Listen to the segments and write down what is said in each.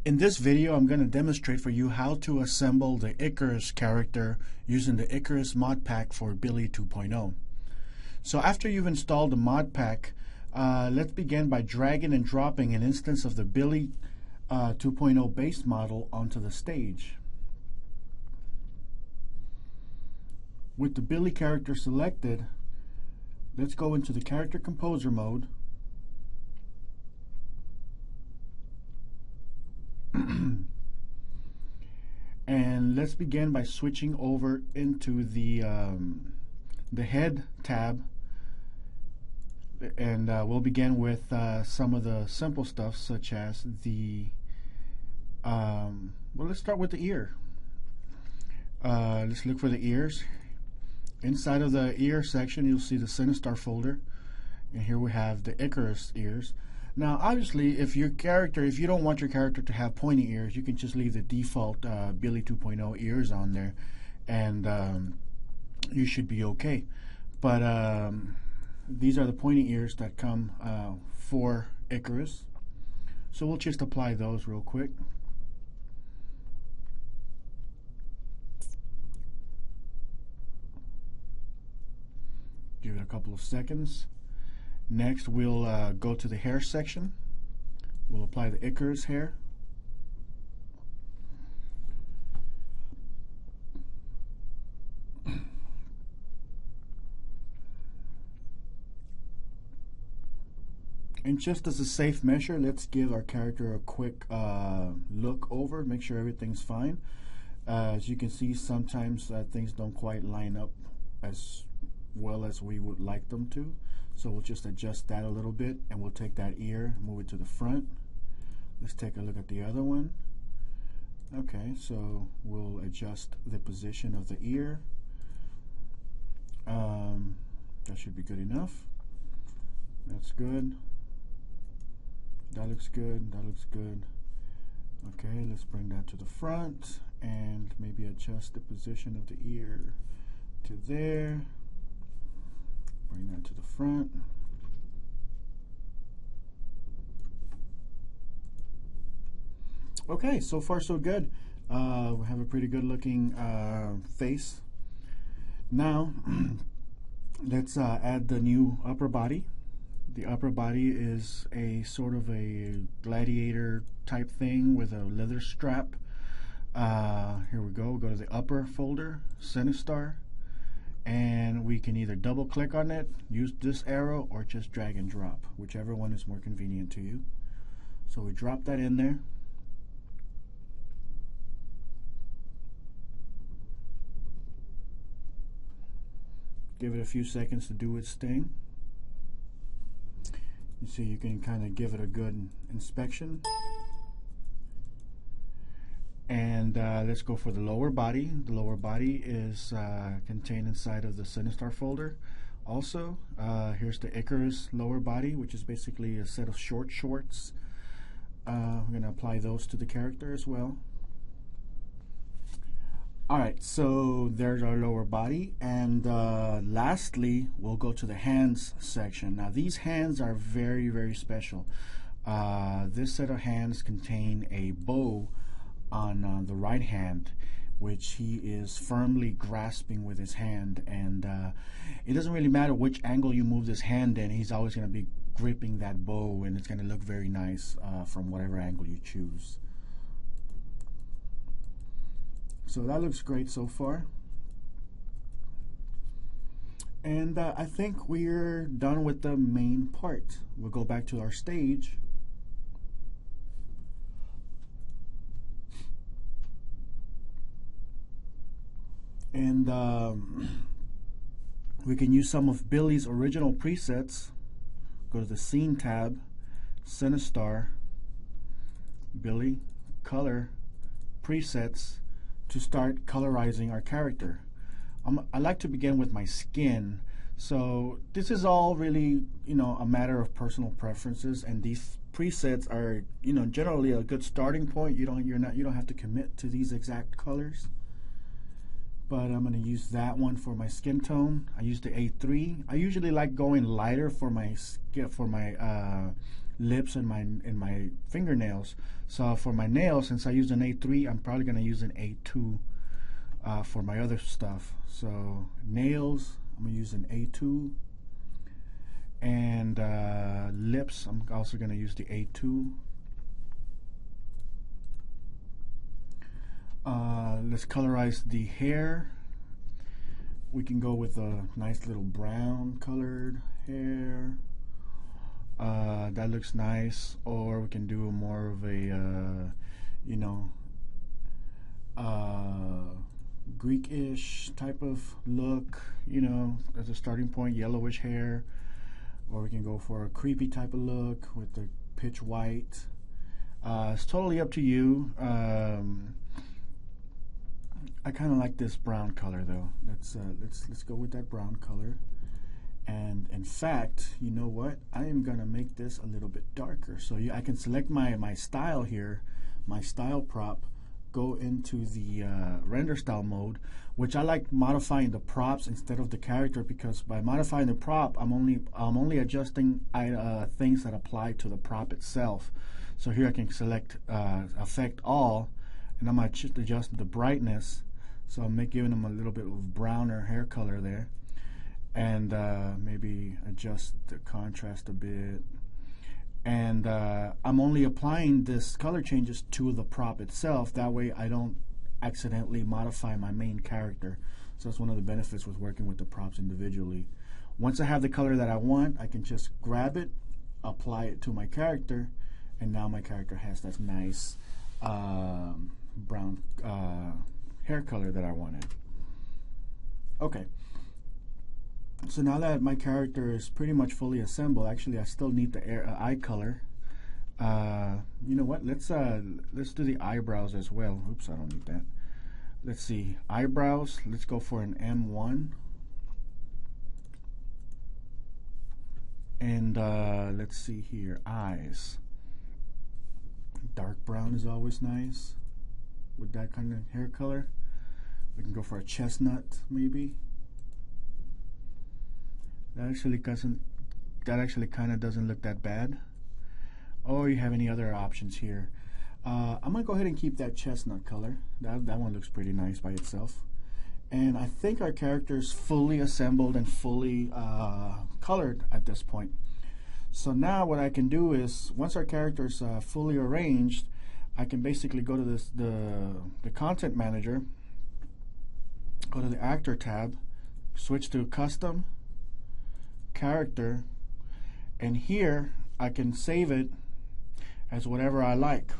In this video, I'm going to demonstrate for you how to assemble the Icarus character using the Icarus mod pack for Billy 2.0. So after you've installed the mod pack, let's begin by dragging and dropping an instance of the Billy 2.0 base model onto the stage. With the Billy character selected, let's go into the character composer mode. And let's begin by switching over into the head tab, and we'll begin with some of the simple stuff, such as the well, let's start with the ear. Let's look for the ears. Inside of the ear section, you'll see the Sinistar folder, and here we have the Icarus ears. Now, obviously, if you don't want your character to have pointy ears, you can just leave the default Billy 2.0 ears on there, and you should be okay. But these are the pointy ears that come for Icarus. So we'll just apply those real quick. Give it a couple of seconds. Next, we'll go to the hair section. We'll apply the Icarus hair. And just as a safe measure, let's give our character a quick look over, make sure everything's fine. As you can see, sometimes things don't quite line up as well as we would like them to. So we'll just adjust that a little bit, and we'll take that ear, move it to the front. Let's take a look at the other one. Okay, so we'll adjust the position of the ear. That should be good enough. That's good. That looks good. That looks good. Okay, let's bring that to the front and maybe adjust the position of the ear to there. Bring that to the front. Okay, so far so good. We have a pretty good looking face. Now, let's add the new upper body. The upper body is a sort of a gladiator type thing with a leather strap. Here we go. Go to the upper folder, Sinistar. And we can either double click on it, use this arrow, or just drag and drop, whichever one is more convenient to you. So we drop that in there. Give it a few seconds to do its thing. You see, you can kind of give it a good inspection. And let's go for the lower body. The lower body is contained inside of the Sinistar folder. Also, here's the Icarus lower body, which is basically a set of short shorts. We're going to apply those to the character as well. Alright, so there's our lower body. And lastly, we'll go to the hands section. Now, these hands are very, very special. This set of hands contain a bow on the right hand, which he is firmly grasping with his hand, and it doesn't really matter which angle you move this hand in, he's always going to be gripping that bow, and it's going to look very nice from whatever angle you choose. So that looks great so far, and I think we're done with the main part. We'll go back to our stage. And we can use some of Billy's original presets. Go to the Scene tab, Sinistar, Billy, Color, Presets, to start colorizing our character. I like to begin with my skin. So this is all really, a matter of personal preferences, and these presets are, generally a good starting point. You don't have to commit to these exact colors. But I'm going to use that one for my skin tone. I use the A3. I usually like going lighter for my lips and my fingernails. So for my nails, since I used an A3, I'm probably going to use an A2 for my other stuff. So nails, I'm going to use an A2. And lips, I'm also going to use the A2. Let's colorize the hair. We can go with a nice little brown colored hair. That looks nice. Or we can do more of a, you know, Greek-ish type of look, you know, as a starting point, yellowish hair. Or we can go for a creepy type of look with the pitch white. It's totally up to you. I kind of like this brown color though. Let's go with that brown color. And in fact, you know what? I am gonna make this a little bit darker. So I can select my style here, my style prop, go into the render style mode, which I like modifying the props instead of the character, because by modifying the prop, I'm only adjusting things that apply to the prop itself. So here I can select affect all, and I'm gonna just adjust the brightness. So I'm giving them a little bit of browner hair color there, and maybe adjust the contrast a bit. And I'm only applying this color changes to the prop itself. That way I don't accidentally modify my main character. So that's one of the benefits with working with the props individually. Once I have the color that I want, I can just grab it, apply it to my character, and now my character has that nice brown hair color that I wanted. Okay. So now that my character is pretty much fully assembled, actually I still need the eye color. You know what? Let's do the eyebrows as well. Oops, I don't need that. Let's see, eyebrows. Let's go for an M1. And let's see here, eyes. Dark brown is always nice with that kind of hair color. We can go for a chestnut maybe. That actually kind of doesn't look that bad. Or you have any other options here. I'm gonna go ahead and keep that chestnut color. That one looks pretty nice by itself. And I think our character is fully assembled and fully colored at this point. So now what I can do is, once our character is fully arranged, I can basically go to the content manager, go to the actor tab, switch to custom, character, and here I can save it as whatever I like.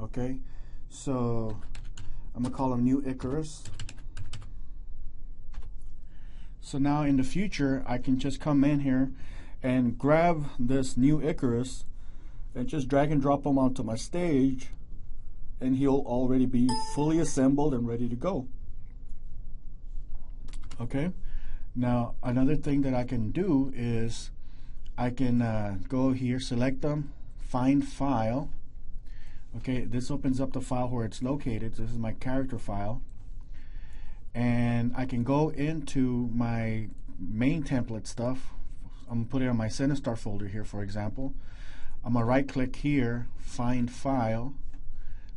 Okay, so I'm gonna call him New Icarus. So now in the future I can just come in here and grab this New Icarus and just drag and drop him onto my stage, and he'll already be fully assembled and ready to go. Okay, now another thing that I can do is I can go here, select them, find file. Okay, this opens up the file where it's located. This is my character file, and I can go into my main template stuff. I'm gonna put it on my Sinistar folder here, for example. I'm gonna right click here, find file.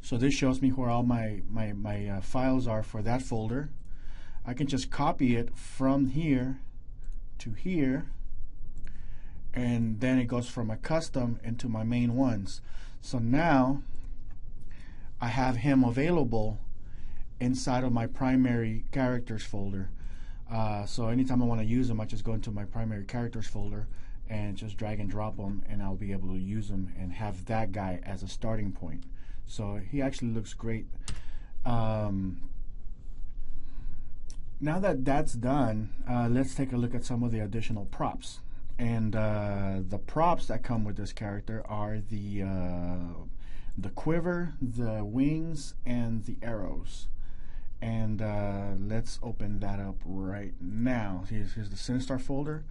So this shows me where all my files are for that folder. I can just copy it from here to here, and then it goes from my custom into my main ones. So now I have him available inside of my primary characters folder. So anytime I want to use them, I just go into my primary characters folder and just drag and drop them, and I'll be able to use them and have that guy as a starting point. So he actually looks great. Now that that's done, let's take a look at some of the additional props. And the props that come with this character are the quiver, the wings, and the arrows. And let's open that up right now. Here's the Sinistar folder.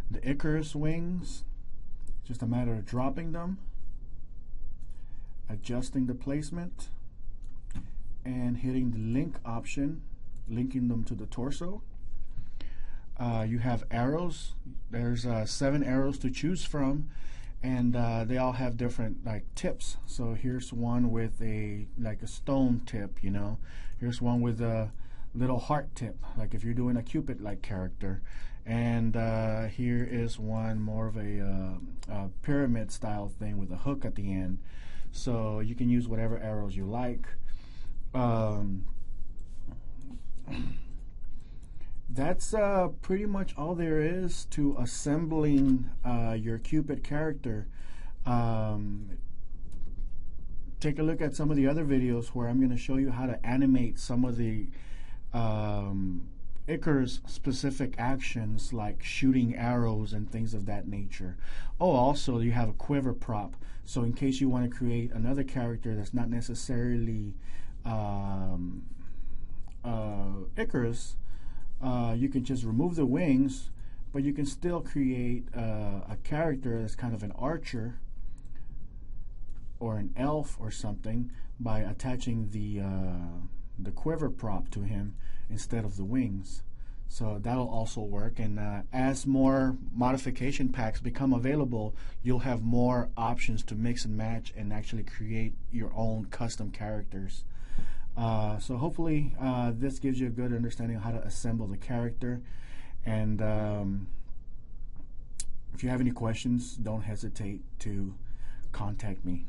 The Icarus wings, just a matter of dropping them, adjusting the placement, and hitting the link option, linking them to the torso. You have arrows. There's 7 arrows to choose from, and they all have different like tips. So here's one with a stone tip, you know. Here's one with a little heart tip, like if you're doing a Cupid like character. And here is one more of a pyramid style thing with a hook at the end. So you can use whatever arrows you like. That's pretty much all there is to assembling your Cupid character. Take a look at some of the other videos where I'm going to show you how to animate some of the Icarus specific actions like shooting arrows and things of that nature. Oh, also you have a quiver prop, so in case you want to create another character that's not necessarily Icarus, you can just remove the wings, but you can still create a character that's kind of an archer or an elf or something by attaching the quiver prop to him instead of the wings. So that'll also work, and as more modification packs become available, you'll have more options to mix and match and actually create your own custom characters. So hopefully this gives you a good understanding of how to assemble the character, and if you have any questions, don't hesitate to contact me.